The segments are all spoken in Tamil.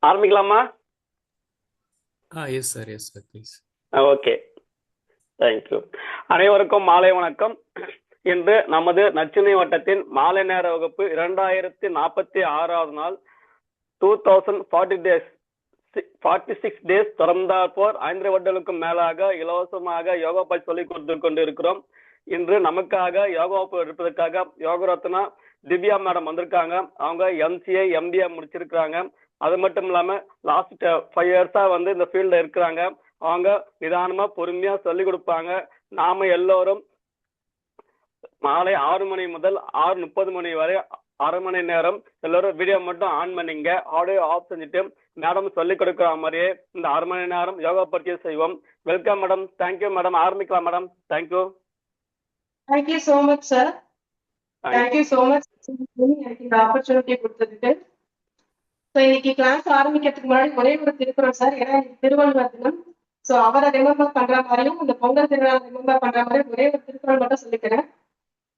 ஆரம்பிக்கலாமா? Yes, sir. Yes, sir. Please. Okay, thank you. அனைவருக்கும் மாலை வணக்கம். இன்று நமது நச்சினை வட்டத்தின் மாலை நேர வகுப்பு 2046வது நாள். 2040 டேஸ் 46 டேஸ் தொடர்ந்தாற்போர் 5 வருடங்களுக்கும் மேலாக இலவசமாக யோகா பயிற்சி சொல்லிக் கொடுத்து கொண்டு இருக்கிறோம். இன்று நமக்காக யோகா வகுப்பு எடுப்பதற்காக யோக ரத்னா திவ்யா மேடம் வந்திருக்காங்க. அவங்க MCA MBA முடிச்சிருக்கிறாங்க. அது மட்டும் இல்லாம லாஸ்ட் 5 இயர்ஸா வந்து இந்த ஃபீல்ட்ல இருக்கிறாங்க. அவங்க நிதானமா பொறுமையா சொல்லி கொடுப்பாங்க. நாம எல்லோரும் மாலை 6 மணி முதல் 6:30 மணி வரை அரை மணி நேரம் எல்லாரும் வீடியோ மட்டும் ஆன் பண்ணிங்க, ஆடியோ ஆஃப் செஞ்சுட்டு மேடம் சொல்லி கொடுக்குற மாதிரியே இந்த அரை மணி நேரம் யோகா பயிற்சி செய்வோம். Welcome madam. Thank you madam. ஆரம்பிக்கலாம் madam. Thank you. Thank you so much, sir. Thank you so much எனக்கு இந்த ஆப்பர்ச்சுனிட்டி கொடுத்ததுக்கு. ஸோ இன்னைக்கு கிளாஸ் ஆரம்பிக்கிறதுக்கு முன்னாடி ஒரே ஒரு திருக்குறள் சார். ஏன்னா இன்னைக்கு திருவள்ளுவர் தினம். ஸோ அவரை ரிமெம்பர் பண்ற மாதிரியும் இந்த பொங்கல் திருவிழா ரிமெம்பர் பண்ற மாதிரியும் ஒரே ஒரு திருக்குறள் மட்டும் சொல்லிக்கிறேன்.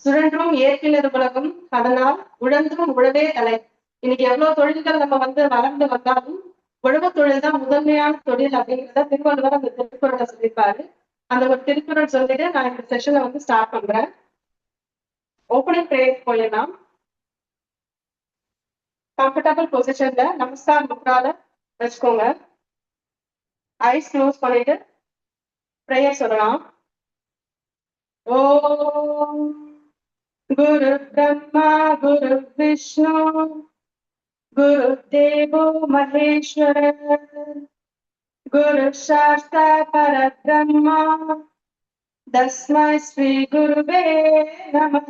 சுழன்றும் ஏற்பினது உலகம் அதனால் உழந்தும் உழவே தலை. இன்னைக்கு எவ்வளவு தொழில்கள் நம்ம வந்து வளர்ந்து வந்தாலும் உழவு தொழில் தான் முதன்மையான தொழில் அப்படிங்கிறத திருவள்ளுவர் அந்த திருக்குறளை சொல்லியிருப்பாரு. அந்த ஒரு திருக்குறள் சொல்லிட்டு நான் இந்த செஷனை வந்து ஸ்டார்ட் பண்றேன். ஓப்பனிங் ப்ரேயர் போயிடலாம். கம்ஃபர்டபுள் பொசிஷன்ல நமஸ்கார் முத்ரால வச்சுக்கோங்க. ஐஸ் க்ளோஸ் பண்ணிட்டு ப்ரேயர் சொல்லலாம். ஓம் குரு பிரம்மா குரு விஷ்ணு குரு தேவோ மகேஸ்வர குரு சாஸ்தா பரபிரம்மா தஸ்மை ஸ்ரீ குருவே நமः.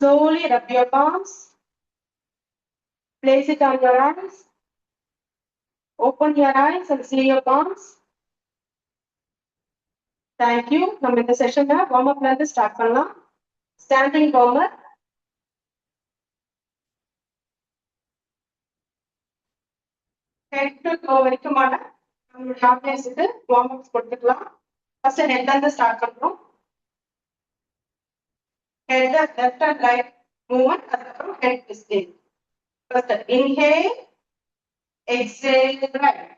Slowly rub your palms. Place it on your eyes. Open your eyes and see your palms. Thank you. நம்ம இந்த செஷனை வார்ம் அப்ல இருந்து ஸ்டார்ட் பண்ணலாம். Standing warm up. Head to toe வரைக்குமான நம்மளுடைய ஆர்கனைஸ்க்கு வார்ம் அப்ஸ் கொடுத்துக்கலாம். ஃபர்ஸ்ட் ஹெட்ல இருந்து ஸ்டார்ட் பண்றோம். Head left and right movement, அதுக்கப்புறம் head twisting. First inhale, exhale right.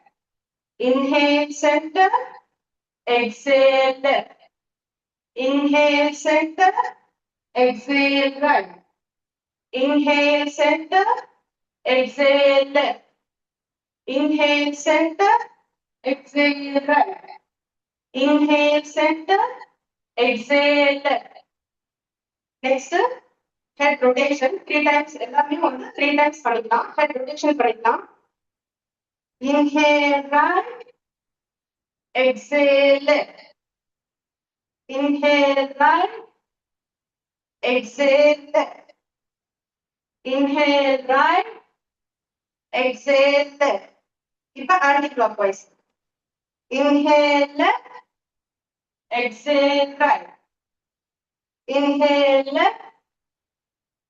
Inhale centre, exhale left. Inhale center, exhale right. Inhale center, exhale left. Inhale center, exhale right. Inhale center, exhale left. Next, head rotation 3 times. எல்லாமே வந்து 3 times பண்ணிக்கலாம். Head rotation பண்ணிக்கலாம். Inhale right, exhale left. Inhale right, exhale left. Inhale right, exhale left. இப்ப anti-clockwise. Inhale left, exhale right. Inhale left,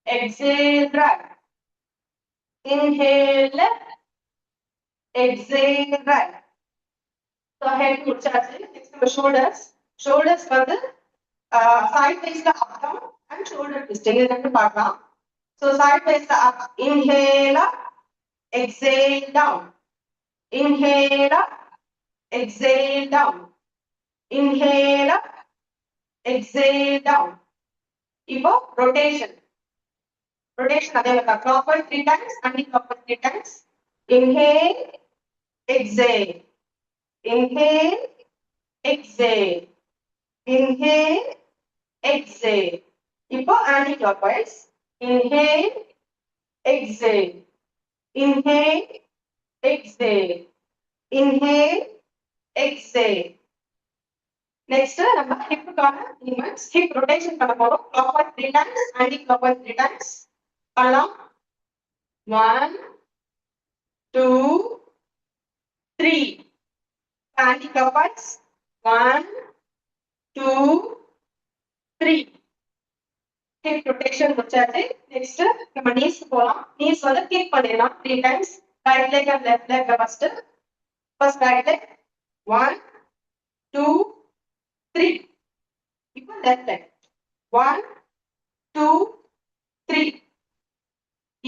exhale right. Inhale left, exhale right. So head முடிச்சாச்சு. Next நம்ம shoulders. Shoulders வந்து sideways up down and shoulder twisting இது ரெண்டு பார்க்கலாம். So sideways up, inhale up, exhale down. Inhale up, exhale down. Inhale up, exhale down. இப்போ rotation. Rotation அதே மாதிரி clockwise 3 times, anti-clockwise 3 times. Inhale, exhale. Inhale, exhale. Inhale, exhale. இப்போ anti-clockwise. Inhale, exhale. Inhale, exhale. Inhale, exhale. Next, நம்ம ஹிப்புக்கான மூவ்மெண்ட்ஸ். ஹிப் ரொட்டேஷன் பண்ண போறோம். clockwise 3 times, anti-clockwise 3 times. பண்ணலாம். 1, 2, 3. Anti-clockwise. 1, 2, 3. ஹிப் ரொட்டேஷன் முடிச்சாச்சு. நெக்ஸ்ட் நம்ம நீஸ் போலாம். நீஸ் வந்து கிக் பண்ணிடலாம் 3 times. Right leg and left leg first right leg 1, 2, 3. இப்போ லெஃப்ட் லெக் 1, 2, 3.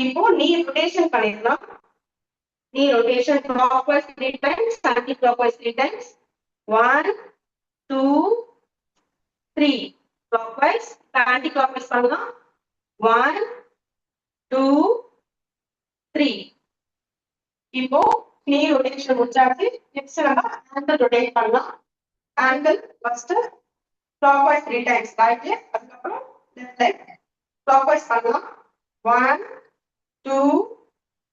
இப்போ நீ ரொட்டேஷன் பண்ணிடலாம். நீ rotation clockwise 3 times, anti clockwise 3 times. 1 2 3 clockwise, anti clockwise பண்ணலாம். 1 2 3. இப்போ நீ ரொட்டேஷன் முடிச்சாச்சு. நெக்ஸ்ட் நம்ம ஆங்கிள் ரொட்டேட் பண்ணலாம். Angle first clockwise 3 times right, அதுக்கப்புறம் left leg clockwise பண்ணலாம். 1 2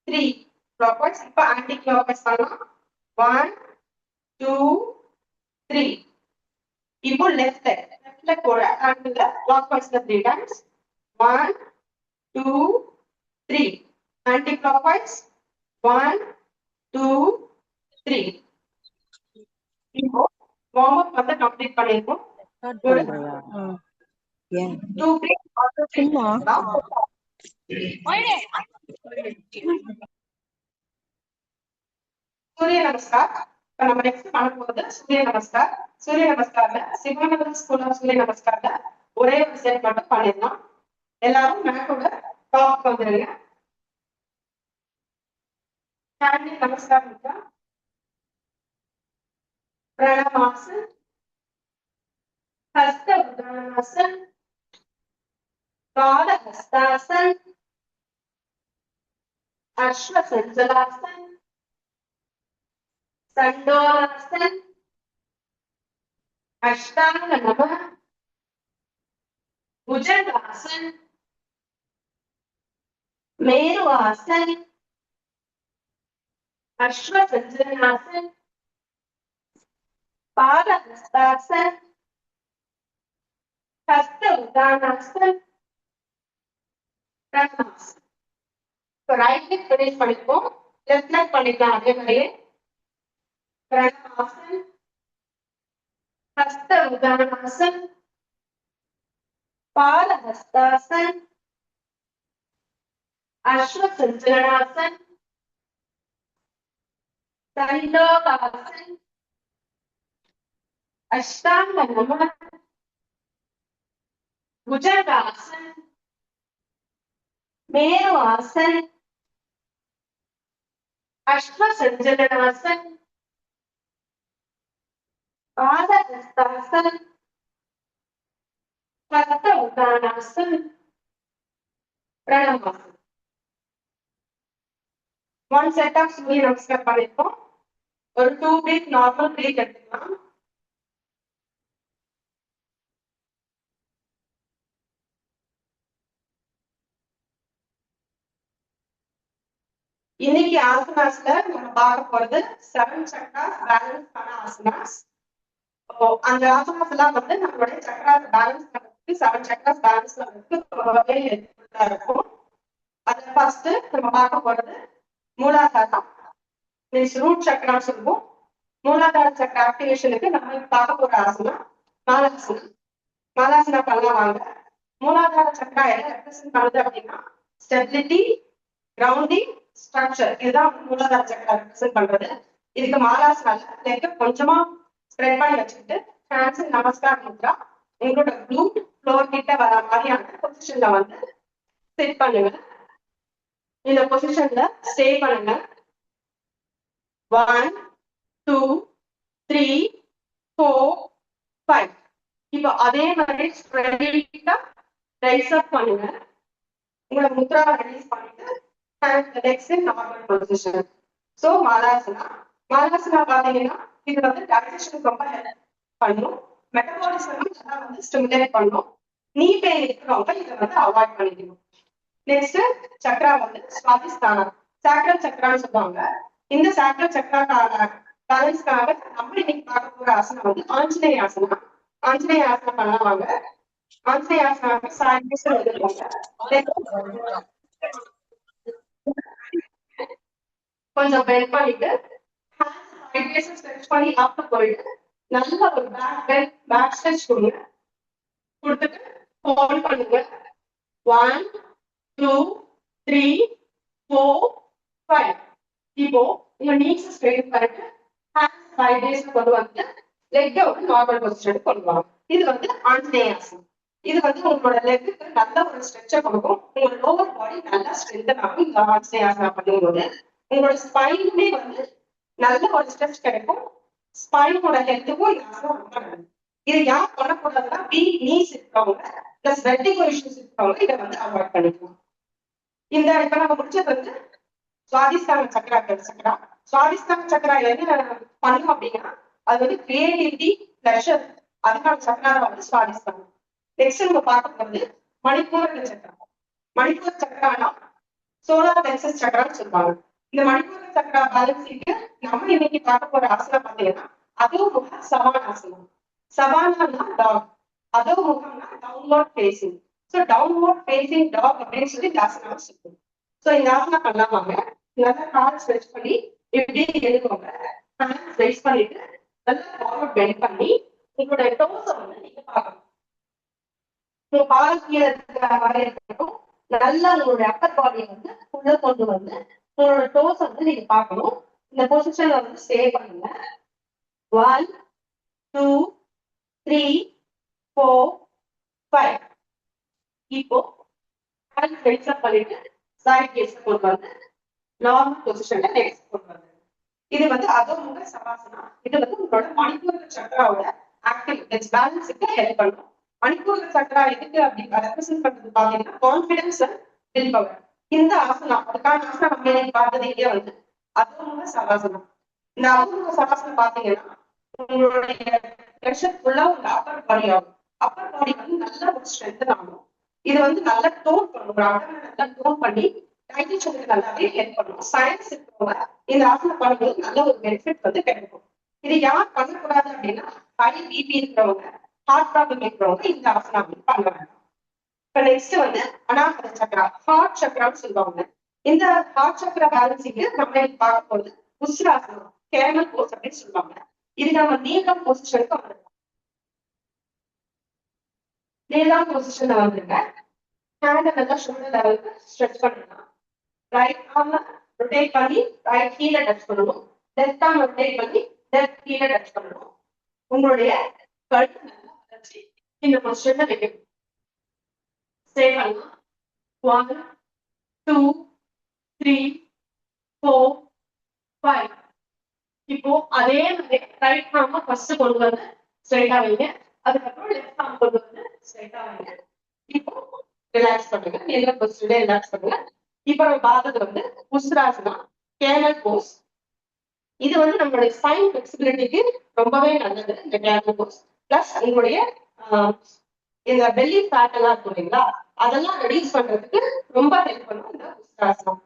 3 clockwise. இப்போ anti clockwise பண்ணலாம். 1 2 3. இப்போ left leg போட angle clockwise 3 times. 1 2 3 anti clockwise. 1 2 3. இப்போ வார்ம் அப் வந்து கம்ப்ளீட் பண்ணிருக்கோம். ஒரு 2 break சூரிய நமஸ்கார். இப்ப நம்ம நெக்ஸ்ட் பண்ண போறது சூரிய நமஸ்கார். சூரிய நமஸ்கார்ல சிவானந்த ஸ்கூல் ஆஃப் சூரிய நமஸ்கார்ல ஒரே ஒரு செட் மட்டும் பண்ணிடலாம். எல்லாரும் மேட்டோட டாப் வந்துருங்க. ஸ்டாண்டிங் நமஸ்கார் இருக்கா? பிரணமாசன், ஹஸ்த உதானாசன், பாத ஹஸ்தாசன், அஸ்வ சஞ்சலாசன், சண்டோலாசன், அஷ்டாங்க நம, புஜங்காசன், மேருஆசன், அஸ்வ சஞ்சலாசன், பாத ஹஸ்தாசன், ஹஸ்த உதானாசன், பிரணமாசன். இப்போ ரைட் லெக் ஃபினிஷ் பண்ணிப்போம். லெஃப்ட் லெக் பண்ணிக்கலாம் அதே மாதிரியே. பிரணமாசன், ஹஸ்த உதானாசன், பாத ஹஸ்தாசன், அஸ்வ சஞ்சலாசன், தண்டோகாசன், அஷ்டாங்க நம, புஜங்காசன், மேருஆசன், அஸ்வ சஞ்சலாசன், பாத ஹஸ்தாசன், ஹஸ்த உதானாசன், பிரணமாசன். ஒன் செட் ஆஃப் சூரிய நமஸ்கார் பண்ணிருக்கோம். ஒரு 2 பிரேக் நார்மல் பிரேக் எடுத்துக்கலாம். இன்னைக்கு ஆசனாஸ்ல நம்ம பார்க்க போறது 7 சக்ராஸ் பேலன்ஸ் பண்ண ஆசனாஸ். அந்த ஆசனாஸ் எல்லாம் வந்து நம்மளுடைய சக்ராஸ் பேலன்ஸ் பண்றதுக்கு 7 சக்ராஸ் பேலன்ஸ் பண்றதுக்கு ரொம்பவே ஹெல்ப்ஃபுல்லா இருக்கும். அதுல ஃபர்ஸ்ட் நம்ம பார்க்க போறது மூலாதாரா மீன்ஸ் ரூட் சக்கரான்னு சொல்லுவோம். மூலாதார சக்கர ஆக்டிவேஷனுக்கு நம்ம பார்க்க போற ஆசனா மாலாசனம். மாலாசனா பண்ணலாம் வாங்க. மூலாதார சக்கரா எதை ரெப்ரசென்ட் பண்ணுது அப்படின்னா ஸ்டெபிலிட்டி, கிரவுண்டிங், ஸ்ட்ரக்சர். இதுதான் மூலாதார சக்கரா ரெப்ரசென்ட் பண்றது. இதுக்கு மாலாசனால லெக்க கொஞ்சமா ஸ்ப்ரெட் பண்ணி வச்சுக்கிட்டு ஹேண்ட்ஸ் நமஸ்கார் முத்ரா உங்களோட க்ளூட் ஃப்ளோர் கிட்ட வர மாதிரியான பொசிஷன்ல வந்து செட் பண்ணுங்க. இந்த பொசிஷன்ல ஸ்டே பண்ணுங்க. 1 2 3 4 5. இப்போ அதே மாதிரி ஸ்ட்ரெயிட்டா ரைஸ் அப் பண்ணுங்க. உங்களோட முத்ராவை ரிலீஸ் பண்ணிட்டு legs in normal position. So Malasana. Malasana பாத்தீங்கன்னா இது வந்து டைஜஷனுக்கு ரொம்ப ஹெல்ப் பண்ணும். மெட்டபாலிசம் இதெல்லாம் வந்து ஸ்டிமுலேட் பண்ணும். நீ பெயின் இருக்கிறவங்க இதை வந்து அவாய்ட் பண்ணிக்கணும். நெக்ஸ்ட் சக்ரா வந்து சுவாதிஸ்தானம், சாக்ரல் சக்ரான்னு சொல்லுவாங்க. இந்த சாக்ரல் சக்ராக்கான பேலன்ஸ்க்காக நம்ம இன்னைக்கு பார்க்க போற ஆசனம் வந்து ஆஞ்சநேய ஆசனம். ஆஞ்சநேய ஆசனம் பண்ணுவாங்க. ஆஞ்சநேய ஆசனம் கொஞ்சம் பெண்ட் பண்ணிட்டு ஸ்ட்ரெச் பண்ணி அப் போயிட்டு நல்ல ஒரு பேக் ஸ்ட்ரெச் கொடுங்க. கொடுத்துட்டு ஹோல்ட் பண்ணுங்க. 1 2 3 4 5. இப்போ உங்க நீஸ் ஸ்ட்ரெயிட் பண்ணிட்டு ஹேண்ட்ஸ் 5 டேஸ் கொண்டு வந்து லெக் ஒரு நார்மல் பொசிஷன் கொண்டு வாங்க. இது வந்து ஆஞ்சநேய ஆசனம். இது வந்து உங்களோட லெக்குக்கு நல்ல ஒரு ஸ்ட்ரெச்சை கொடுக்கும். உங்களோட லோவர் பாடி நல்லா ஸ்ட்ரென்தன் ஆகும். இந்த ஆசனா பண்ணும்போது உங்களோட ஸ்பைனுமே வந்து நல்ல ஒரு ஸ்ட்ரெச் கிடைக்கும். ஸ்பைனோட ஹெல்த்துக்கும் இந்த ஆசனம் ரொம்ப நல்லது. இது யார் பண்ணக்கூடாதுன்னா வீக் நீஸ் இருக்கிறவங்க பிளஸ் வெர்டிகோ இஷ்யூஸ் இருக்கிறவங்க இதை வந்து அவாய்ட் பண்ணிக்கலாம். இந்த இப்ப நம்ம முடிச்சது வந்து சுவாதிஷ்டான சக்கரா சக்கரா. சுவாதிஷ்டான சக்கரா என்ன பண்ணும் அப்படின்னா அது வந்து கிரியேட்டிவிட்டி, பிளஷர், அதுக்கான சக்கரா வந்து சுவாதிஷ்டானம். நெக்ஸ்ட் நம்ம பார்க்க வந்து மணிப்பூரக சக்கரா. மணிப்பூர சக்கரானா சோலார் பிளெக்ஸஸ் சக்கரான்னு சொல்லுவாங்க. இந்த மணிப்பூர சக்கரா பேலன்ஸிங்க்கு நம்ம இன்னைக்கு பார்க்க போற ஆசனம் பார்த்தீங்கன்னா அதோ முக சவானாசனம். சவானா டாக், அதோ முகம்னா downward facing. So downward facing dog அப்படின்னு சொல்லி இந்த ஆசனம் சொல்லுவோம். ஸோ இந்த ஆசனம் பண்ணலாமாங்க. நல்லா கால் ஸ்ட்ரெச் பண்ணி இப்படி எழுதுவாங்க. ரைஸ் பண்ணிட்டு நல்லா ஃபார்வர்ட் பெண்ட் பண்ணி உங்களோட டோஸை வந்து நீங்க பார்க்கணும். உங்க கால் கீழே இருக்கிற மாதிரி இருக்கட்டும். நல்லா உங்களுடைய அப்பர் பாடியை வந்து உள்ள கொண்டு வந்து உங்களோட டோஸ் வந்து நீங்க பார்க்கணும். இந்த பொசிஷன்ல வந்து ஸ்டே பண்ணுங்க. 1 2 3 4 5. இப்போ ஹேண்ட் ரைஸ் அப் பண்ணிட்டு சைட் கேஸ் கொண்டு வந்து நார்மல் பொசிஷன்ல நெக்ஸ்ட் கொண்டு வந்து இது வந்து அதோமுக சவாசனா. இது வந்து உங்களோட மணிப்பூர சக்கராவோட ஆக்டிவ் பேலன்ஸுக்கு ஹெல்ப் பண்ணும். மணிப்பூர சக்கரா எதுக்கு அப்படி ரெப்ரசென்ட் பண்றது பாத்தீங்கன்னா கான்பிடன்ஸ் அண்ட் வில் பவர். இந்த ஆசனம் அதுக்கான ஆசனம் நம்ம இன்னைக்கு பார்த்தது இங்கே வந்து அதோமுக சவாசனம். இந்த அதோமுக சவாசனம் பாத்தீங்கன்னா உங்களுடைய ப்ரெஷர் ஃபுல்லா உங்க அப்பர் பாடி ஆகும். அப்பர் பாடி வந்து நல்ல ஒரு ஸ்ட்ரென்த் ஆகும். இது வந்து நல்லா டோன் பண்ணும். நல்லா டோன் பண்ணி டைஜஷனுக்கு நல்லாவே ஹெல்ப் பண்ணும். சயின்ஸ் இருக்கிறவங்க இந்த ஆசனம் பண்ணும்போது நல்ல ஒரு பெனிஃபிட் வந்து கிடைக்கும். இது யார் பண்ணக்கூடாது அப்படின்னா ஹை பிபி இருக்கிறவங்க, ஹார்ட் ப்ராப்ளம் இருக்கிறவங்க இந்த ஆசனம் பண்ண வேண்டாம். இப்ப நெக்ஸ்ட் வந்து அனாஹத சக்கரா, ஹார்ட் சக்கரான்னு சொல்லுவாங்க. இந்த ஹார்ட் சக்கரா பேலன்சிங்கு நம்ம பார்க்க போது உஸ்ராசனம், கேமல் போஸ் அப்படின்னு சொல்லுவாங்க. இது நம்ம நீளம் பொசிஷனுக்கு வந்துருக்கோம். நீளம் பொசிஷன்ல வந்துருங்க. ஹேண்ட் நல்லா ஷோல்டர் லெவலுக்கு ஸ்ட்ரெச் பண்ணலாம். ரைட் ஆர்ம் ரொட்டேட் பண்ணி ரைட் கீழே டச் பண்ணணும். லெஃப்ட் ஆர்ம் ரொட்டேட் பண்ணி லெஃப்ட் கீழே டச் பண்ணணும். உங்களுடைய கழுத்து நல்லா வளர்ச்சி இந்த பொசிஷன்ல வைக்கணும். ஸ்டே பண்ணலாம். 1 2 3 4 5. இப்போ அதே மாதிரி ரைட் ஆர்ம் ஃபர்ஸ்ட் கொண்டு வந்து ஸ்ட்ரைட்டா வைங்க. அதுக்கப்புறம் லெஃப்ட் ஆர்ம் கொண்டு வந்து ஸ்ட்ரைட்டா வைங்க. இப்போ ரிலாக்ஸ் பண்ணுங்க. எல்லா பொசிஷன்ல ரிலாக்ஸ் பண்ணுங்க. இப்ப நம்ம பார்த்தது வந்து உஸ்ராசனா, கேமல் போஸ். இது வந்து நம்மளுடைய ஸ்பைன் ஃபிளெக்சிபிலிட்டிக்கு ரொம்பவே நல்லது இந்த கேமல் போஸ். பிளஸ் உங்களுடைய இந்த பெல்லி ஃபேட் எல்லாம் இருக்கும் இல்லைங்களா, அதெல்லாம் ரெடியூஸ் பண்றதுக்கு ரொம்ப ஹெல்ப் பண்ணும் இந்த உஸ்ராசனம்.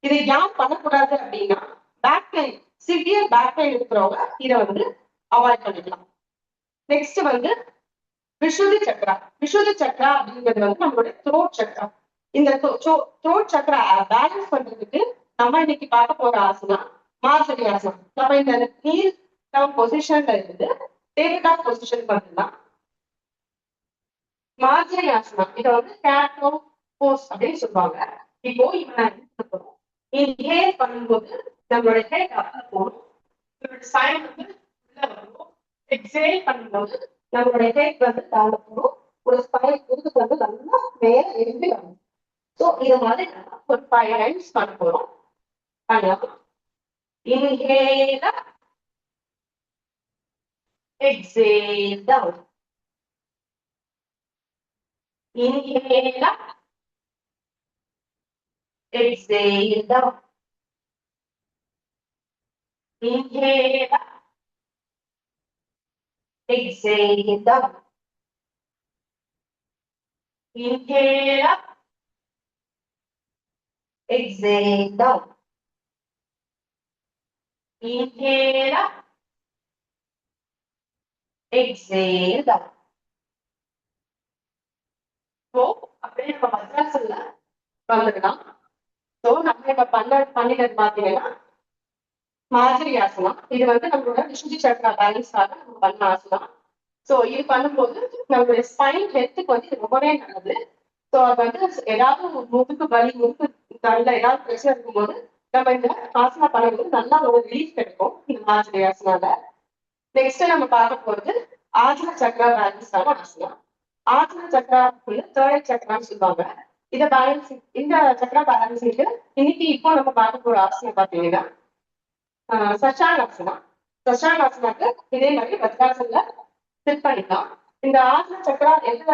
இதை யார் பண்ணக்கூடாது அப்படின்னா back pain, severe back pain இருக்கிறவங்க இதை வந்து அவாய்ட் பண்ணிக்கலாம். நெக்ஸ்ட் வந்து விஷுதி சக்கரா. விஷுதி சக்கரா அப்படிங்கிறது வந்து நம்மளுடைய த்ரோட் சக்கரா. இந்த த்ரோட் சக்கரா பேலன்ஸ் பண்றதுக்கு நம்ம இன்னைக்கு பார்க்க போற ஆசனம் மார்ஜரி ஆசனம். நம்ம இந்த நீல் பொசிஷன்ல இருந்து டேபிள் டாப் பொசிஷன் பண்ணலாம். மார்ஜரி ஆசனம் இதை வந்து கேட்டோ போஸ் அப்படின்னு சொல்லுவாங்க. இப்போ இவன் இன்ஹேல் பண்ணும்போது நம்மளோட ஹெட் அப்ல போகணும். நம்மளோட ஸ்பைன் வந்து உள்ள வரணும். எக்ஸேல் பண்ணும்போது நம்மளுடைய ஹெட் வந்து தாழ போகணும். ஒரு ஸ்பைன் இதுக்கு வந்து நல்லா மேல எழுந்து வரணும். ஸோ இது மாதிரி ஒரு 5 டைம்ஸ் பண்ண போறோம். பண்ணலாம். Inhale up, exhale down. Inhale up, exhale down. Inhale up, exhale down. Inhale up, exhale down. Inhale up, exhale down. So, அப்படியே நம்ம வஜ்ராசன்ல வந்துடலாம். ஸோ நம்ம இப்ப பண்ணிட்டு பாத்தீங்கன்னா மார்ஜரி ஆசனம். இது வந்து நம்மளோட விஷுதி சக்கரா பேலன்ஸ்க்காக நம்ம பண்ண ஆசனம். ஸோ இது பண்ணும்போது நம்மளுடைய ஸ்பைன் ஹெல்த்துக்கு வந்து இது ரொம்பவே நல்லது. ஸோ அது வந்து ஏதாவது முதுகு வலி, முதுகு நல்ல ஏதாவது பிரச்சனை இருக்கும்போது நம்ம இந்த ஆசனா பண்ணும்போது நல்லா ஒரு ரிலீஃப் கிடைக்கும் இந்த மார்ஜரி ஆசனால. நெக்ஸ்ட் நம்ம பார்க்க போறது ஆஜன சக்கரா பேலன்ஸான ஆசனம். ஆசன சக்கரா வந்து தேர்ட் சக்கரான்னு சொல்லுவாங்க. இத பேலன்சிங் இந்த சக்கரா பேலன்சிங்க்கு இன்னைக்கு இப்போ நம்ம பார்க்க போற ஆசனம் பாத்தீங்கன்னா சஷானாசனா. சஷானாசனாக்கு இதே மாதிரி வஜ்ராசன்ல செட் பண்ணிக்கலாம். இந்த ஆசன சக்கரா எதுல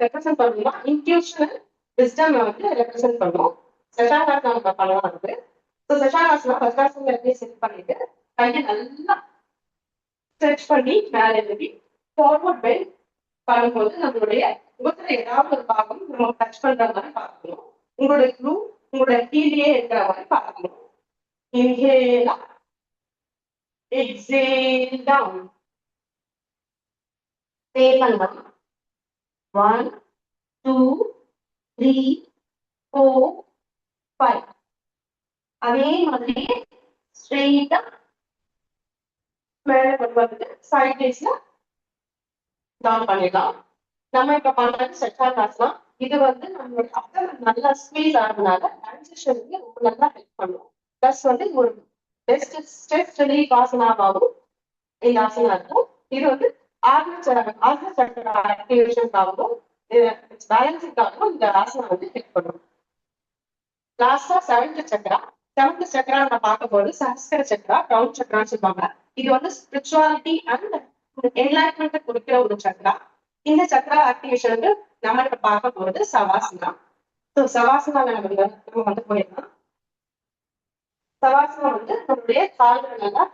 ரெப்ரசென்ட் பண்ணணும்னா இன்ட்யூஷனல் விஸ்டம் வந்து ரெப்ரசென்ட் பண்ணும். சஷானாசனா நம்ம பண்ணலாம் இருக்கு. ஸோ சஷானாசனா வஜ்ராசன்ல எப்படி செட் பண்ணிட்டு கையை நல்லா ஸ்ட்ரெச் பண்ணி மேலே எழுதி ஃபார்வர்ட் பெண்ட் பண்ணும்போது நம்மளுடைய முகத்துல ஏதாவது ஒரு பாகம் நம்ம டச் பண்ற மாதிரி பார்க்கணும். உங்களுடைய க்ளூ உங்களுடைய கீழே இருக்கிற மாதிரி பார்க்கணும். Inhale up, exhale down. Stay பண்ணலாம். 1, 2, 3, 4, 5. அதே மாதிரி ஸ்ட்ரெயிட்டா மேல கொண்டு வந்துட்டு சைட் பேஸ்ல டவுன் பண்ணிடலாம். நம்ம இப்ப பண்றது சச்சாராசனா. இது வந்து நம்மளோட அப்டமன் நல்லா ஸ்குவீஸ் ஆகுறதுனால டைஜஷனுக்கு ரொம்ப நல்லா ஹெல்ப் பண்ணும். பிளஸ் வந்து ஒரு பெஸ்ட் ஸ்ட்ரெஸ் ரிலீஃப் ஆசனாவாகவும் இந்த ஆசனா இருக்கும். இது வந்து ஆத்ம சக்கர ஆக்டிவேஷனுக்காகவும் பேலன்ஸுக்காகவும் இந்த ஆசனா வந்து ஹெல்ப் பண்ணும். லாஸ்டா செவன்த் சக்கரா. செவன்த் சக்கரா நம்ம பார்க்க போது சஹஸ்கர சக்கரா, கிரவுன் சக்கரான்னு சொல்லுவாங்க. இது வந்து ஸ்பிரிச்சுவாலிட்டி அண்ட் என்லைட்மெண்ட் கொடுக்கிற ஒரு சக்கரா. இந்த சக்கரா ஆக்டிவேஷனுக்கு நம்ம இப்ப பார்க்க போறது சவாசனா. ஸோ சவாசனால நம்ம வந்து போயிடலாம். சவாசனா வந்து நம்மளுடைய கால்கள் எல்லாம்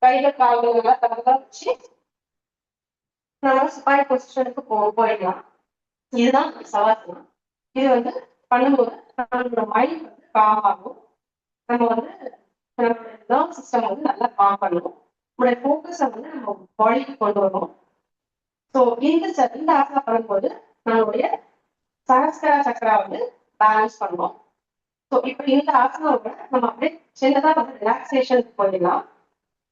கையில கால்கள் எல்லாம் தரதா வச்சு நம்ம சிப்பாய் பொசிஷனுக்கு போயிடலாம். இதுதான் சவாசனா. இது வந்து பண்ணும்போது நம்மளோட மைண்ட் வந்து காம் ஆகும். நம்ம வந்து நம்மளோட நர்வ் சிஸ்டம் வந்து நல்லா காம் பண்ணுவோம். நம்மளுடைய ஃபோக்கஸை வந்து நம்ம பாடிக்கு கொண்டு வருவோம். ஸோ இந்த ஆசனா பண்ணும்போது நம்மளுடைய சஹஸ்கரா சக்கரா வந்து பேலன்ஸ் பண்ணுவோம். ஸோ இப்போ இந்த ஆசனாவோட நம்ம அப்படியே சின்னதா வந்து ரிலாக்ஸேஷனுக்கு போயிடலாம்.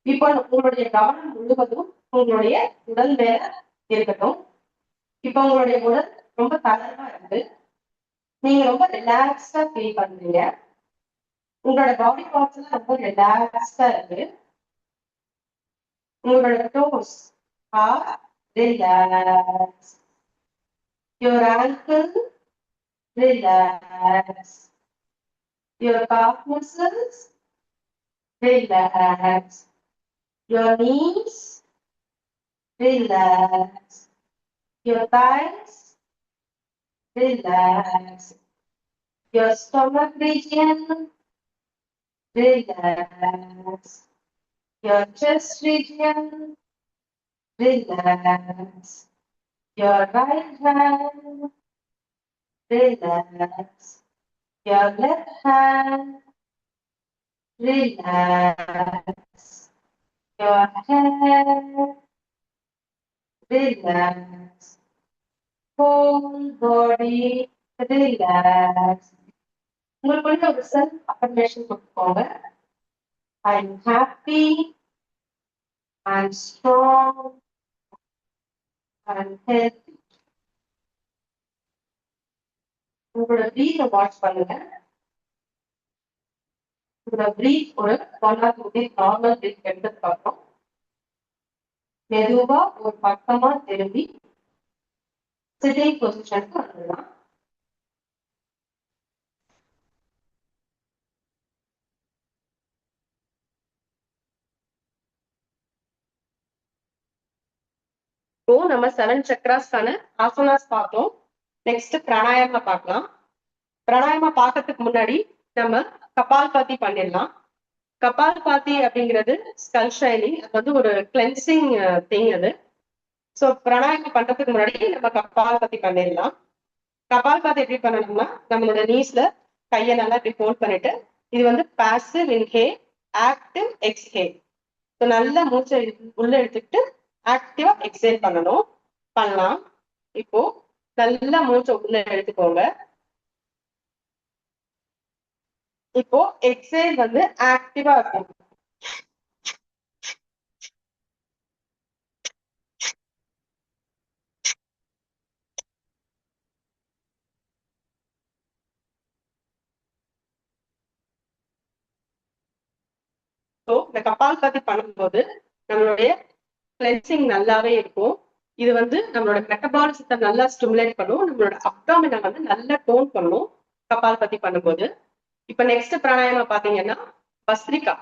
இப்போ உங்களுடைய கவனம் முழுவதும் உங்களுடைய உடல் மேல இருக்கட்டும். இப்போ உங்களுடைய உடல் ரொம்ப தளர்வா இருக்கு. நீங்க ரொம்ப ரிலாக்ஸ்டா ஃபீல் பண்றீங்க. உங்களோட பாடி பார்ட்ஸ் எல்லாம் ரொம்ப ரிலாக்ஸ்டா இருக்கு. உங்களோட those are relax. Your ankle relax. Your calf muscles relax. Your knees relax. Your thighs relax. Your stomach region relax. Your chest region relax. Your right hand relax. Your left hand relax. Your head relax. Whole body relax. உங்களுக்குள்ள ஒரு செல்ஃப் அஃபர்மேஷன் கொடுத்துக்கோங்க. I'm happy, I'm strong, I'm healthy. உங்களோட பிரீத்தை வாட்ச் பண்ணுங்க. உங்களோட பிரீத் ஒரு 1 or 2 days நார்மல் பிரீத் எடுத்ததுக்கு அப்புறம் மெதுவா ஒரு பக்கமா திரும்பி சிட்டிங் பொசிஷனுக்கு வந்துடலாம். இப்போ நம்ம 7 சக்ராஸ்க்கான ஆசனாஸ் பார்த்தோம். நெக்ஸ்ட் பிராணாயாமா பார்க்கலாம். பிராணாயாமா பார்க்கறதுக்கு முன்னாடி நம்ம கபால்பாதி பண்ணிடலாம். கபால்பாதி அப்படிங்கிறது ஸ்கல் ஷைனிங். அது வந்து ஒரு கிளென்சிங் திங் அது. ஸோ பிராணாயாமம் பண்றதுக்கு முன்னாடி நம்ம கபால்பாதி பண்ணிடலாம். கபால்பாதி எப்படி பண்ணணும்னா நம்மளோட நீஸ்ல கையை நல்லா இப்படி ஹோல்ட் பண்ணிட்டு இது வந்து passive inhale, active exhale. So நல்லா மூச்சை உள்ள எடுத்துக்கிட்டு ஆக்டிவா எக்ஸேல் பண்ணலாம். இப்போ நல்லா மூச்சை உள்ள எடுத்துக்கோங்க. இப்போ எக்ஸேல் வந்து ஆக்டிவா இருக்கும். ஸோ இந்த கபால்பாதி பண்ணும்போது நம்மளுடைய கிளென்சிங் நல்லாவே இருக்கும். இது வந்து நம்மளோட மெட்டபாலிசத்தை நல்லா ஸ்டிமுலேட் பண்ணும், நம்மளோட அப்டாமினை வந்து நல்லா டோன் பண்ணும் கபால்பதி பண்ணும்போது. இப்ப நெக்ஸ்ட் பிராணாயாமம் பாத்தீங்கன்னா பஸ்திரிகா.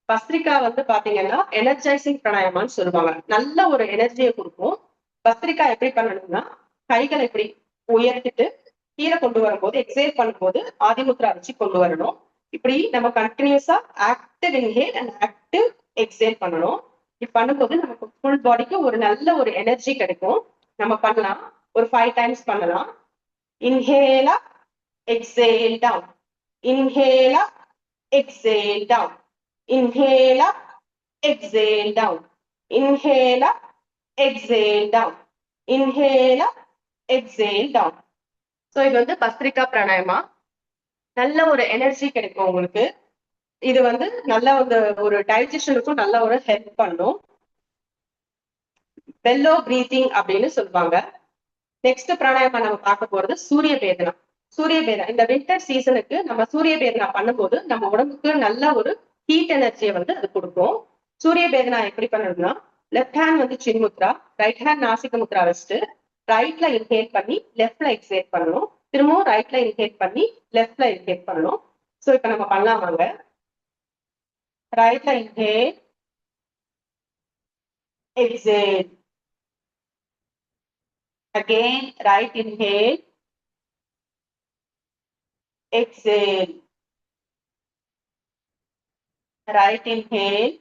பஸ்திரிகா வந்து பாத்தீங்கன்னா எனர்ஜைசிங் பிராணாயாமான்னு சொல்லுவாங்க, நல்ல ஒரு எனர்ஜியை கொடுக்கும். பஸ்திரிகா எப்படி பண்ணணும்னா, கைகளை இப்படி உயர்த்திட்டு கீழே கொண்டு வரும்போது, எக்ஸேல் பண்ணும்போது ஆதிமுத்ரா வச்சு கொண்டு வரணும். இப்படி நம்ம கண்டினியூஸா active inhale and active exhale பண்ணணும். இப்படி பண்ணும்போது நமக்கு ஃபுல் பாடிக்கு ஒரு நல்ல ஒரு எனர்ஜி கிடைக்கும். நம்ம பண்ணலாம், ஒரு 5 டைம்ஸ் பண்ணலாம். இன்ஹேலா, exhale down, inhale up, exhale down, inhale up, exhale down, inhale up, exhale down, inhale up, exhale down. So இது வந்து பஸ்திரிகா பிராணாயமா, நல்ல ஒரு எனர்ஜி கிடைக்கும் உங்களுக்கு. இது வந்து நல்ல ஒரு டைஜஷனுக்கும் நல்ல ஒரு ஹெல்ப் பண்ணும். பெல்லோ பிரீத்திங் அப்படின்னு சொல்லுவாங்க. நெக்ஸ்ட் பிராணாயமா நம்ம பார்க்க போறது சூரிய பேதனம். சூரிய பேதனம் இந்த வின்டர் சீசனுக்கு நம்ம சூரிய பேதனா பண்ணும்போது நம்ம உடம்புக்கு நல்ல ஒரு ஹீட் எனர்ஜியை வந்து அது கொடுக்கும். சூரிய பேதனா எப்படி பண்ணணும்னா, லெஃப்ட் ஹேண்ட் வந்து சின்முத்ரா, ரைட் ஹேண்ட் நாசிக முத்ரா வச்சுட்டு ரைட்ல இன்ஹேல் பண்ணி லெஃப்ட்ல எக்ஸேல் பண்ணணும். திரும்பவும் ரைட்ல இன்ஹேல் பண்ணி லெஃப்ட்ல எக்ஸேல் பண்ணணும். சோ இப்ப நம்ம பண்ணலாம் வாங்க. ரைட்ல inhale, exhale. Again, right inhale, exhale. Right inhale,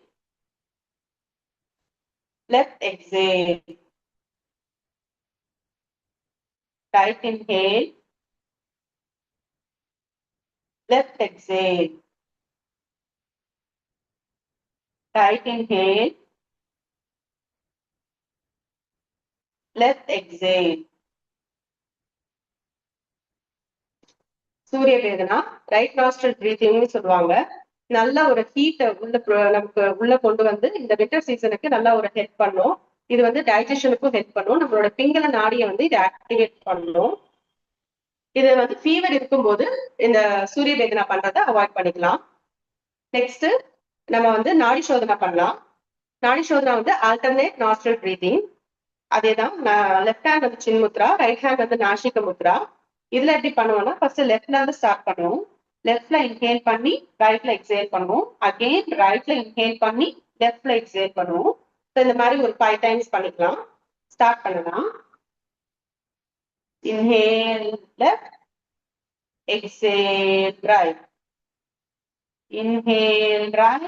left exhale. Right inhale, left exhale. Right inhale, left exhale. சூரிய வேதனா ரைட் நாஸ்ட்ரல் பிரீத்திங்னு சொல்லுவாங்க. நல்ல ஒரு ஹீட்டை நமக்கு உள்ள கொண்டு வந்து இந்த வின்டர் சீசனுக்கு நல்ல ஒரு ஹெல்ப் பண்ணும். இது வந்து டைஜஷனுக்கும் ஹெல்ப் பண்ணும். நம்மளோட பிங்கள நாடியை வந்து இதை ஆக்டிவேட் பண்ணும். இது வந்து ஃபீவர் இருக்கும்போது இந்த சூரிய வேதனா பண்றதை அவாய்ட் பண்ணிக்கலாம். நெக்ஸ்ட் நம்ம வந்து நாடி சோதனை பண்ணலாம். நாடி சோதனை வந்து ஆல்டர்னேட் நாஸ்ட்ரல் பிரீத்திங். அதேதான், லெஃப்ட் ஹேண்ட் வந்து சின்முத்ரா, ரைட் ஹேண்ட் வந்து நாசிக முத்ரா. இதுல எப்படி பண்ணுவோம்னா, ஃபர்ஸ்ட் லெஃப்ட்ல இருந்து ஸ்டார்ட் பண்ணுவோம். லெஃப்ட்ல இன்ஹேல் பண்ணி ரைட்ல எக்ஸேல் பண்ணுவோம். அகெயின் ரைட்ல இன்ஹேல் பண்ணி லெஃப்ட்ல எக்ஸேல் பண்ணுவோம். இந்த மாதிரி ஒரு 5 டைம்ஸ் பண்ணிக்கலாம். ஸ்டார்ட் பண்ணலாம். Inhale left, exhale right. Inhale right,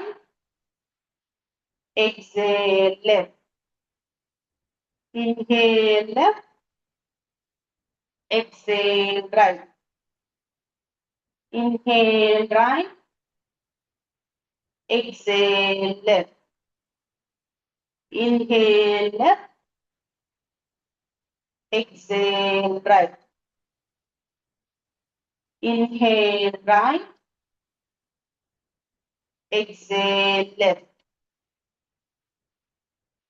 exhale left. Inhale left, exhale right. Inhale right, exhale left. Inhale left, exhale right. Inhale right, exhale left.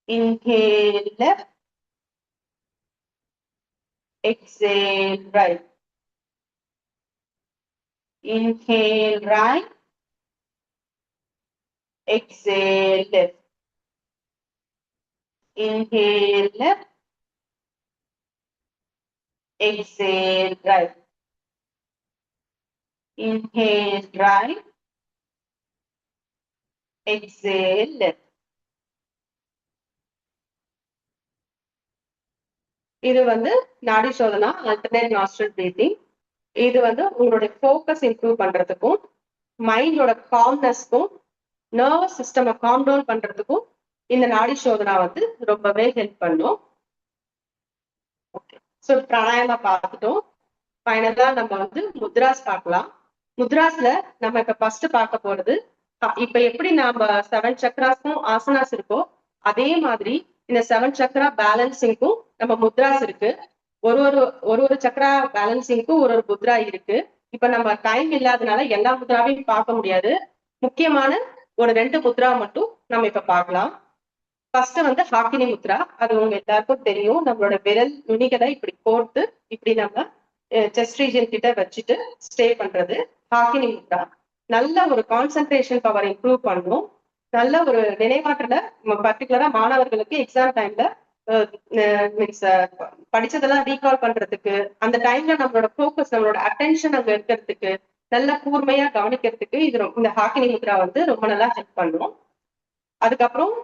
Inhale left, exhale right. Inhale right, exhale left. Inhale left, exhale right. Inhale right, exhale left. இது வந்து நாடி சோதனா ஆல்டர்னேட் நாஸ்ட்ரல் பிரீத்திங். இது வந்து உங்களுடைய ஃபோக்கஸ் இம்ப்ரூவ் பண்றதுக்கும், மைண்டோட காம்னஸ்க்கும், நர்வஸ் சிஸ்டம் காம் டவுன் பண்றதுக்கும் இந்த நாடி சோதனா வந்து ரொம்பவே ஹெல்ப் பண்ணும். ஓகே, ஸோ பிராணாயாமா பார்த்துட்டோம். ஃபைனலா நம்ம வந்து முத்ராஸ் பார்க்கலாம். முத்ராஸ்ல நம்ம இப்ப ஃபர்ஸ்ட் பார்க்க போறது, இப்ப எப்படி நாம 7 சக்ராஸ்க்கும் ஆசனாஸ் இருக்கோ அதே மாதிரி இந்த 7 சக்ரா பேலன்சிங்க்கும் நம்ம முத்ராஸ் இருக்கு. ஒரு சக்ரா பேலன்சிங்க்கும் ஒரு முத்ரா இருக்கு. இப்ப நம்ம டைம் இல்லாதனால எல்லா முத்ராவையும் பார்க்க முடியாது. முக்கியமான ஒரு 2 முத்ரா மட்டும் நம்ம இப்ப பார்க்கலாம். ஃபர்ஸ்ட் வந்து ஹாக்கினி முத்ரா. அது உங்க எல்லாருக்கும் தெரியும். நம்மளோட விரல் நுனிகளை இப்படி கோர்த்து இப்படி நம்ம செஸ்ட் ரீஜன் கிட்ட வச்சுட்டு ஸ்டே பண்றது ஹாக்கினி முத்ரா. நல்ல ஒரு கான்சென்ட்ரேஷன் பவர் இம்ப்ரூவ் பண்ணும். நல்ல ஒரு நினைவாற்றல, பர்டிகுலரா மாணவர்களுக்கு எக்ஸாம் டைம்ல மீன்ஸ் படிச்சதெல்லாம் ரீகால் பண்றதுக்கு, அந்த டைம்ல நம்மளோட ஃபோக்கஸ், நம்மளோட அட்டென்ஷன் அங்க இருக்கிறதுக்கு, நல்லா கூர்மையா கவனிக்கிறதுக்கு இந்த ஹாக்கினி முத்ரா வந்து ரொம்ப நல்லா ஹெல்ப் பண்ணும். அதுக்கப்புறம்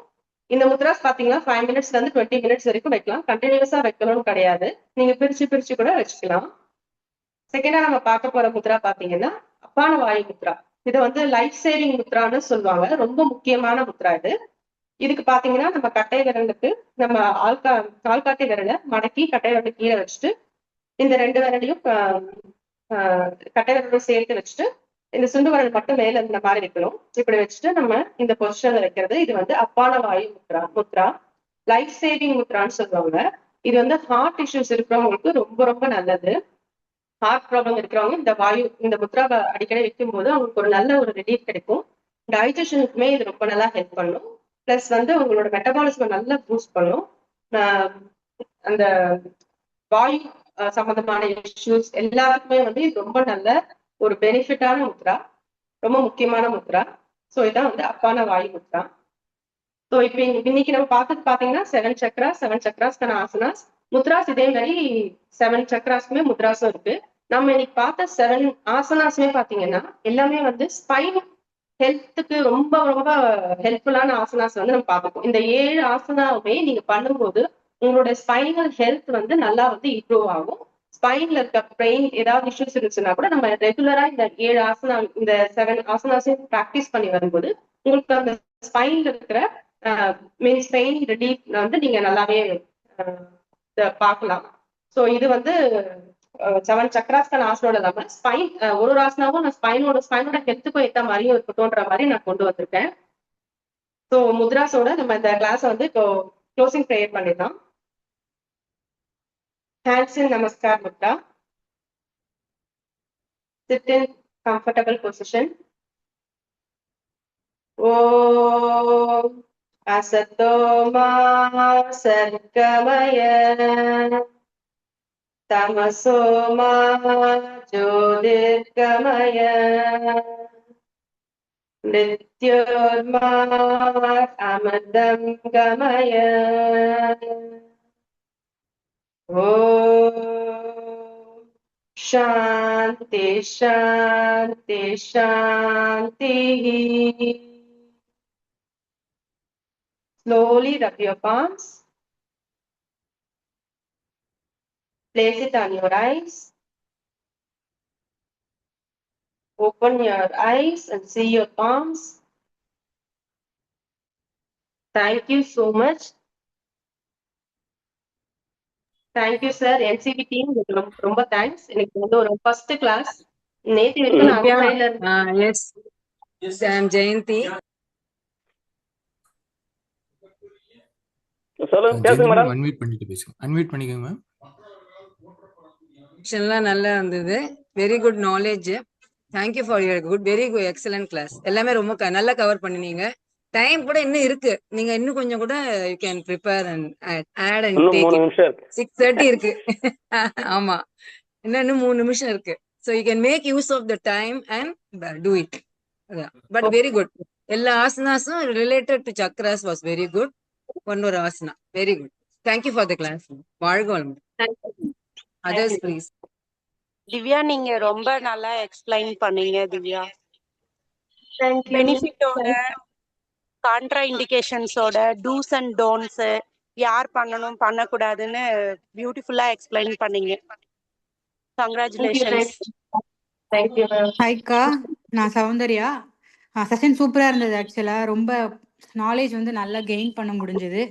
இந்த முத்ராஸ் பாத்தீங்கன்னா 5 மினிட்ஸ்ல இருந்து 20 மினிட்ஸ் வரைக்கும் வைக்கலாம். கண்டினியூஸா வைக்கணும்னு கிடையாது. நீங்க பிரிச்சு பிரிச்சு கூட வச்சுக்கலாம். செகண்டா நம்ம பார்க்க போற முத்ரா பாத்தீங்கன்னா அப்பான வாயு முத்ரா. இதை வந்து லைஃப் சேவிங் முத்ரான்னு சொல்லுவாங்க. ரொம்ப முக்கியமான முத்ரா இது. இதுக்கு பாத்தீங்கன்னா நம்ம கட்டை விரலுக்கு நம்ம ஆள்காட்டி விரலை மடக்கி கட்டை விரலை கீழே வச்சுட்டு இந்த 2 விரலையும் கட்டை விரலும் சேர்த்து வச்சுட்டு இந்த சுண்டு விரல் மட்டும் மேல இந்த மாதிரி வைக்கணும். இப்படி வச்சுட்டு நம்ம இந்த பொசிஷன்ல வைக்கிறது. இது வந்து அப்பான வாயு முத்ரா லைஃப் சேவிங் முத்ரான்னு சொல்லுவாங்க. இது வந்து ஹார்ட் இஷ்யூஸ் இருக்கிறவங்களுக்கு ரொம்ப ரொம்ப நல்லது. ஹார்ட் ப்ராப்ளம் இருக்கிறவங்க இந்த முத்ராவை அடிக்கடி வைக்கும் போது அவங்களுக்கு ஒரு நல்ல ஒரு ரிலீஃப் கிடைக்கும். டைஜஷனுக்குமே இது ரொம்ப நல்லா ஹெல்ப் பண்ணும். பிளஸ் வந்து உங்களோட மெட்டபாலிசம் நல்லா பூஸ்ட் பண்ணும். அந்த வாயு சம்பந்தமான இஷ்யூஸ் எல்லாருக்குமே வந்து இது ரொம்ப நல்ல ஒரு பெனிஃபிட்டான முத்ரா, ரொம்ப முக்கியமான முத்ரா. ஸோ இதான் வந்து அப்பான வாயு முத்ரா. ஸோ இப்போ இன்னைக்கு நம்ம பார்த்தது பாத்தீங்கன்னா 7 சக்கராஸ்க்கான ஆசனாஸ் முத்ராஸ். இதே மாதிரி 7 சக்கராஸ்க்குமே முத்ராஸும் இருக்கு. நம்ம இன்னைக்கு பார்த்த 7 ஆசனாஸுமே பாத்தீங்கன்னா எல்லாமே வந்து ஸ்பைன் ஹெல்த்துக்கு ரொம்ப ரொம்ப ஹெல்ப்ஃபுல்லான ஆசனாஸ் வந்து நம்ம பார்ப்போம். இந்த 7 ஆசனாவுமே நீங்க பண்ணும்போது உங்களோட ஸ்பைனல் ஹெல்த் வந்து நல்லா வந்து இம்ப்ரூவ் ஆகும். ஸ்பைன்ல இருக்க பெயின் ஏதாவது இஷ்யூஸ் இருந்துச்சுன்னா கூட நம்ம ரெகுலரா இந்த 7 ஆசனா இந்த 7 ஆசனாஸையும் ப்ராக்டிஸ் பண்ணி வரும்போது உங்களுக்கு அந்த ஸ்பைன்ல இருக்கிற மீன்ஸ் பெயின் ரிலீஃப் வந்து நீங்க நல்லாவே பார்க்கலாம். ஸோ இது வந்து 7 சக்கராஸ்க்கான ஆசனோட இல்லாம ஸ்பைன் ஒரு ஆசனாவும் நான் ஸ்பைனோட ஹெல்த்துக்கும் ஏற்ற மாதிரியும் இருக்கட்டும்ன்ற மாதிரி நான் கொண்டு வந்திருக்கேன். ஸோ முத்ராஸோட நம்ம இந்த கிளாஸ் வந்து இப்போ க்ளோசிங் ப்ரேயர் பண்ணிடலாம். Hands in Namaskar Mudra. Sit in comfortable position. Om Asato Ma Sargamaya Tamaso Ma Jyotirgamaya Mrityorma Amadam Gamaya. Om Shanti Shanti Shanti. Slowly rub your palms. Place it on your eyes. Open your eyes and see your palms. Thank you so much. Thank you sir. NCP team ரொம்ப தேங்க்ஸ். எனக்கு வந்து ஒரு ஃபர்ஸ்ட் கிளாஸ் நேத்து வரைக்கும் நான் அவுட்சைட்ல இருந்தேன். எஸ் ஐ அம் ஜெயந்தி. சொல்லுங்க, பேசுங்க மேடம். அன்மியூட் பண்ணிட்டு பேசுங்க. அன்மியூட் பண்ணிக்கோங்க மேம். எல்லாம் நல்லா இருந்தது. Very good knowledge. Thank you for your good very good excellent class. எல்லாமே ரொம்ப நல்லா கவர் பண்ணினீங்க. டைம் கூட இன்னும் இருக்கு. நீங்க இன்னும் கொஞ்சம் கூட you can prepare and add and take it. 6:30 இருக்கு. ஆமா, இன்னும் 3 நிமிஷம் இருக்கு. So you can make use of the time and do it. But very good. எல்லா ஆசனாஸும் related to chakras was very good. One ஒரு asana very good. Thank you for the class. வாழ்க வளமுடன். Others please. திவ்யா, நீங்க ரொம்ப நல்லா எக்ஸ்பிளைன் பண்ணீங்க திவ்யா. பெனிஃபிட்டோட கான்ட்ரா இண்டிகேஷன்ஸோட டூஸ் அண்ட் டோன்ட்ஸ் யார் பண்ணணும் பண்ணக்கூடாதுன்னு பியூட்டிஃபுல்லா எக்ஸ்பிளைன் பண்ணீங்க. கங்க்ராச்சுலேஷன்ஸ். Thank you ma'am. ஹாய்க்கா, நான் சௌந்தர்யா. செஷன் சூப்பரா இருந்தது. ஆக்சுவலா ரொம்ப நாலேஜ் வந்து நல்லா கெயின் பண்ண முடிஞ்சது.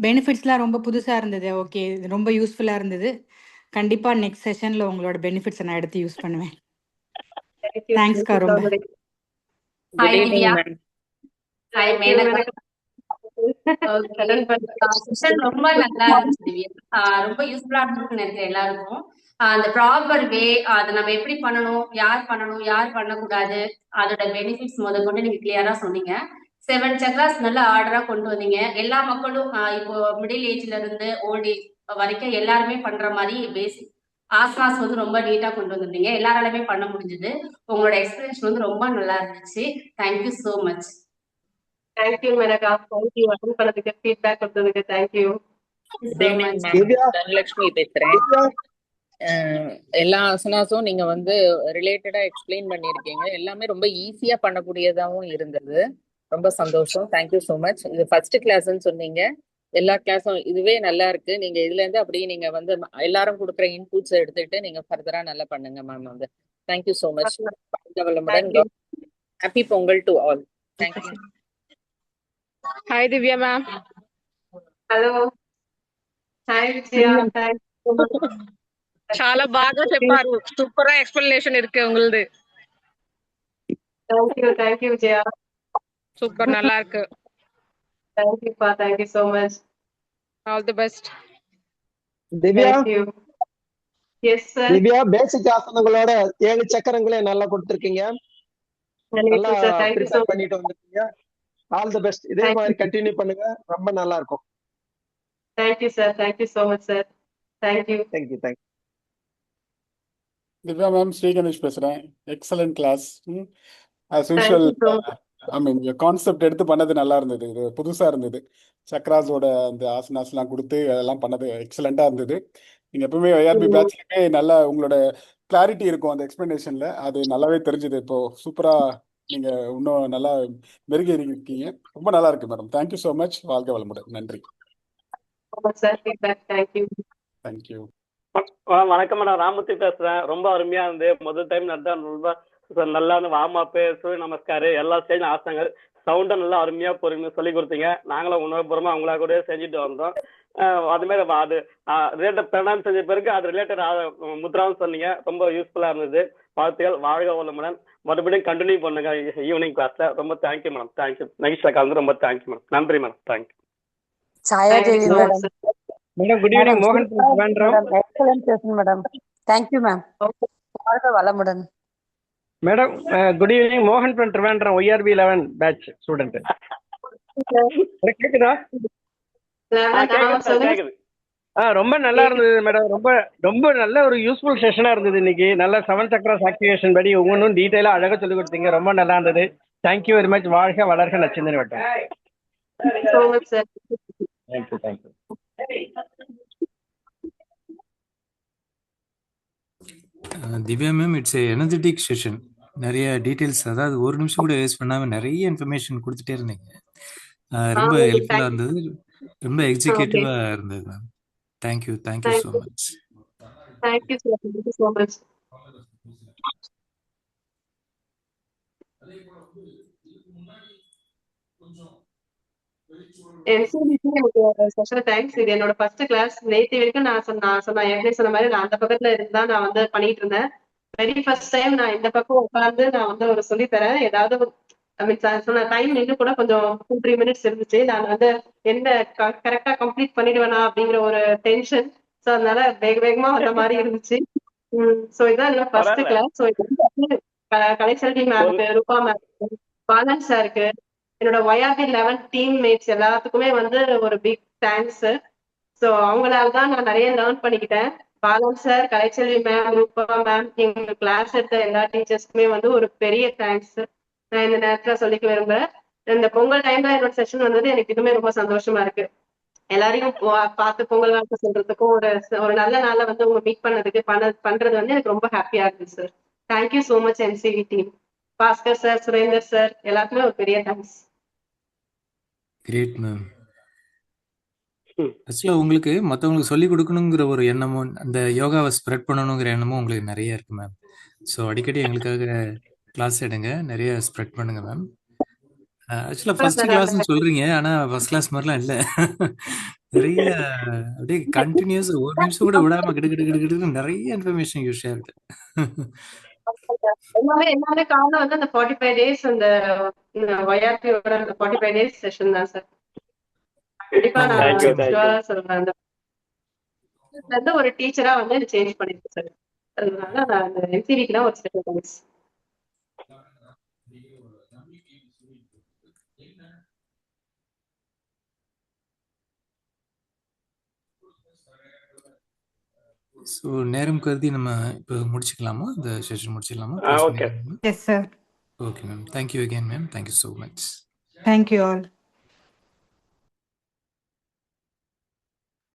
பெனிஃபிட்ஸ்லாம் ரொம்ப புதுசா இருந்தது. ஓகே, ரொம்ப யூஸ்ஃபுல்லா இருந்தது. கண்டிப்பா நெக்ஸ்ட் செஷன்ல உங்களோட பெனிஃபிட்ஸ் நான் எடுத்து யூஸ் பண்ணுவேன். தேங்க்ஸ்க்கா ரொம்ப. Hi Divya. Hi Menaka. Session ரொம்ப நல்லா இருந்துச்சு திவ்யா. ரொம்ப யூஸ்ஃபுல்லா இருக்குன்னு நினைக்கிறேன் எல்லாருக்கும். அந்த ப்ராப்பர் வே, அதை நம்ம எப்படி பண்ணணும், யார் பண்ணக்கூடாது, அதோட பெனிஃபிட்ஸ் முதற்கொண்டு நீங்க கிளியரா சொன்னீங்க. 7 சக்ராஸ் நல்ல ஆர்டரா கொண்டு வந்தீங்க. எல்லா மக்களும் இப்போ மிடில் ஏஜ்ல இருந்து ஓல்ட் ஏஜ் வரைக்கும் எல்லாருமே பண்ற மாதிரி பேசிக் ஆசனாஸ் வந்து ரொம்ப நீட்டா கொண்டு வந்திருந்தீங்க. எல்லாராலுமே பண்ண முடிஞ்சது. உங்களோட எக்ஸ்பிளனேஷன் வந்து ரொம்ப நல்லா இருந்துச்சு. Thank you so much. Thank you Menaka. Thank you attend பண்ணதுக்கு, ஃபீட்பேக் கொடுத்ததுக்கு thank you. Good evening ma'am. Divya Dhanalakshmi பேசுறேன். திவ்யா எல்லா அசனாஸும் நீங்க வந்து ரிலேட்டடா எக்ஸ்பிளைன் பண்ணியிருக்கீங்க. எல்லாமே ரொம்ப ஈஸியா பண்ணக்கூடியதாகவும் இருந்தது. ரொம்ப சந்தோஷம். Thank you so much. இது ஃபர்ஸ்ட் கிளாஸ்ன்னு சொன்னீங்க. எல்லா கிளாஸும் இதுவே நல்லா இருக்கு. நீங்க இதுல இருந்து அப்படியே நீங்க வந்து எல்லாரும் கொடுக்குற இன்புட்ஸ் எடுத்துட்டு நீங்க ஃபர்தரா நல்லா பண்ணுங்க மேம். வந்து தேங்க்யூ ஸோ மச். வளமுடன். Thank you. Happy Pongal to all. Thank you. Hi Divya ma'am. Hello hi Vijaya thank చాలా బాగా చెప్పారు. సూపర్ ఎక్స్ప్లెనేషన్ இருக்கு உங்களுது. You Vijaya. சூப்பர் நல்லா இருக்கு. Thank you so much. All the best. Divya thank you. Yes sir. Divya basic ஆசனங்களோட 7 சக்கரங்களே நல்லா கொடுத்திருக்கீங்க. நல்லா sir thank you so prepare பண்ணிட்டு வந்திருக்கீங்க. All the best. இதே மாதிரி கண்டினியூ பண்ணுங்க. ரொம்ப நல்லா இருக்கும். Thank you sir. Thank you so much sir. Thank you. Thank you. Divya ma'am, Shri Ganesh பேசுறேன். Excellent class. As thank usual, you so much. I mean concept எடுத்து பண்ணது நல்லா இருந்தது. இது புதுசா இருந்தது. சக்ராஸோட அந்த ஆசனாஸ்லாம் கொடுத்து அதெல்லாம் பண்ணது எக்ஸலண்டா இருந்தது. நீங்க எப்பவுமே ஐஆர்பி பேட்ச்லயே நல்லா உங்களோட கிளாரிட்டி இருக்கும் அந்த எக்ஸ்பிளனேஷன்ல. அது நல்லாவே தெரிஞ்சது. இப்போ சூப்பரா நீங்க இன்னும் நல்லா மெருகேறி இருக்கீங்க. ரொம்ப நல்லா இருக்கு மேடம். Thank you so much. வாழ்க வளமுடன். நன்றி. Sir feedback thank you. Thank you. வணக்கம் மேடம். ராமூர்த்தி பேசுறேன். ரொம்ப அருமையா இருந்து முதல் டைம் ரொம்ப நல்லா இருந்து வார்ம் அப், சூரிய நமஸ்காரு, எல்லா ஸ்டேஜ் ஆசனங்கள் சவுண்டை நல்லா அருமையா பொறுமையா சொல்லி கொடுத்தீங்க. நாங்களும் உணவுபூர்வமா அவங்களா கூட செஞ்சுட்டு வந்தோம். அது மாதிரி அது ரிலேட்டட் பிரணாம் செஞ்ச பிறகு அது ரிலேட்டட் முத்ராவும் சொன்னீங்க. ரொம்ப யூஸ்ஃபுல்லா இருந்தது. வாழ்த்துக்கள். வாழ்க வளமுடன். மறுபடியும் கண்டினியூ பண்ணுங்க ஈவினிங் கிளாஸ்ல. ரொம்ப தேங்க்யூ மேடம். தேங்க்யூ. நகிஷா கலந்து ரொம்ப தேங்க்யூ மேடம். நன்றி madam. Thank you. Chayadevi madam. Madam good evening. மோகன் வேண்டாம். Excellent session madam. Thank you ma'am. வாழ்க வளமுடன். Madam good evening. மோகன் from Trivandrum ORB 11 batch student. கேக்குதா? கேக்குது. ரொம்ப நல்லா இருந்தது மேடம். ரொம்ப ரொம்ப நல்ல ஒரு யூஸ்ஃபுல் செஷனா இருந்தது இன்னைக்கு. நல்ல 7 சக்ராஸ் ஆக்டிவேஷன் படி ஒவ்வொன்றும் டீட்டெயிலா அழகா சொல்லி கொடுத்தீங்க. ரொம்ப நல்லா இருந்தது. Thank you very much. வாழ்க வளர்க நச்சிந்தன் வட்டம். so much sir. Thank you. Divya ma'am, it's energetic session. நிறைய டீட்டெயில்ஸ், அதாவது ஒரு நிமிஷம் கூட வேஸ்ட் பண்ணாம நிறைய இன்ஃபர்மேஷன் கொடுத்துட்டே இருந்தீங்க. ரொம்ப ஹெல்ப்ஃபுல்லா இருந்தது. ரொம்ப எக்ஸிக்யூட்டிவா இருந்தது ma'am. Thank you so much. Thank you sir. Thank you so much. Special thanks. இது என்னோட ஃபர்ஸ்ட் கிளாஸ். நேற்று வரைக்கும் நான் ஏற்கனவே சொன்ன மாதிரி நான் அந்த பக்கத்துல இருந்தா நான் வந்து பண்ணிட்டு இருந்தேன். வெரி ஃபர்ஸ்ட் டைம் நான் இந்த பக்கம் உட்காந்து நான் வந்து ஒரு சொல்லி தரேன். ஏதாவது சொன்ன டைம் இன்னும் கூட கொஞ்சம் 2-3 மினிட்ஸ் இருந்துச்சு. நான் வந்து என்ன கரெக்டா கம்ப்ளீட் பண்ணிடுவேனா அப்படிங்கிற ஒரு டென்ஷன். ஸோ அதனால வேகமா வர மாதிரி இருந்துச்சு. ஸோ இதான் என்னோட ஃபர்ஸ்ட் கிளாஸ். ஸோ கலைச்செல்வி மேம்க்கு, ரூபா மேம்க்கு, பாலன் சாருக்கு, என்னோட ORB 11 டீம் மேட்ஸ் எல்லாத்துக்குமே வந்து ஒரு பிக் தேங்க்ஸ். ஸோ அவங்களால தான் நான் நிறைய லேர்ன் பண்ணிக்கிட்டேன். பாலன் சார், கலைச்செல்வி மேம், ரூபா மேம், எங்க கிளாஸ் எடுத்த எல்லா டீச்சர்ஸ்க்குமே வந்து ஒரு பெரிய தேங்க்ஸ் நான் இந்த நேரத்துல சொல்லிக்க விரும்புறேன். இந்த பொங்கல் டைம்ல என்னோட செஷன் வந்தது எனக்கு இதுவுமே ரொம்ப சந்தோஷமா இருக்கு. எல்லாரையும் பார்த்து பொங்கல் வாழ்த்து சொல்றதுக்கும் ஒரு நல்ல நாளை வந்து உங்க மீட் பண்ணதுக்கு பண்றது வந்து எனக்கு ரொம்ப ஹாப்பியா இருக்கு sir. Thank you so much MCV team. Bhaskar sir, Surender sir, எல்லாருக்குமே ஒரு பெரிய தேங்க்ஸ். Great ma'am. ஆக்சுவலாக உங்களுக்கு மற்றவங்களுக்கு சொல்லிக் கொடுக்கணுங்கிற ஒரு எண்ணமும் அந்த யோகாவை ஸ்ப்ரெட் பண்ணணுங்கிற எண்ணமும் உங்களுக்கு நிறைய இருக்கு மேம். ஸோ அடிக்கடி எங்களுக்காக கிளாஸ் எடுங்க, நிறைய ஸ்ப்ரெட் பண்ணுங்க மேம். ஆக்சுவலாக ஃபர்ஸ்ட் கிளாஸ்ன்னு சொல்றீங்க, ஆனால் ஃபர்ஸ்ட் கிளாஸ் மாதிரிலாம் இல்லை. நிறைய அப்படியே கண்டினியூஸ் ஒரு நிமிஷம் கூட விடாம கிட்டு நிறைய இன்ஃபர்மேஷன் யூஸாக இருக்கு. எல்லாமே காரணம் வந்து அந்த 45 டேஸ் அந்த ORB-யோட அந்த 45 டேஸ் செஷன் தான் சார். கண்டிப்பா நான் சொல்றேன். அந்த ஒரு டீச்சரா வந்து சேஞ்ச் பண்ணிருக்கேன் சார். அதனால நான் அந்த MCV-க்கு தான் ஒரு ஸ்பெஷல் தேங்க்ஸ். ஸோ நேரம் கருதி நம்ம இப்போ முடிச்சுக்கலாமா? இந்த செஷன் முடிச்சிடலாமா? Okay. Yes sir. Okay ma'am. Thank you again ma'am. Thank you so much. Thank you all.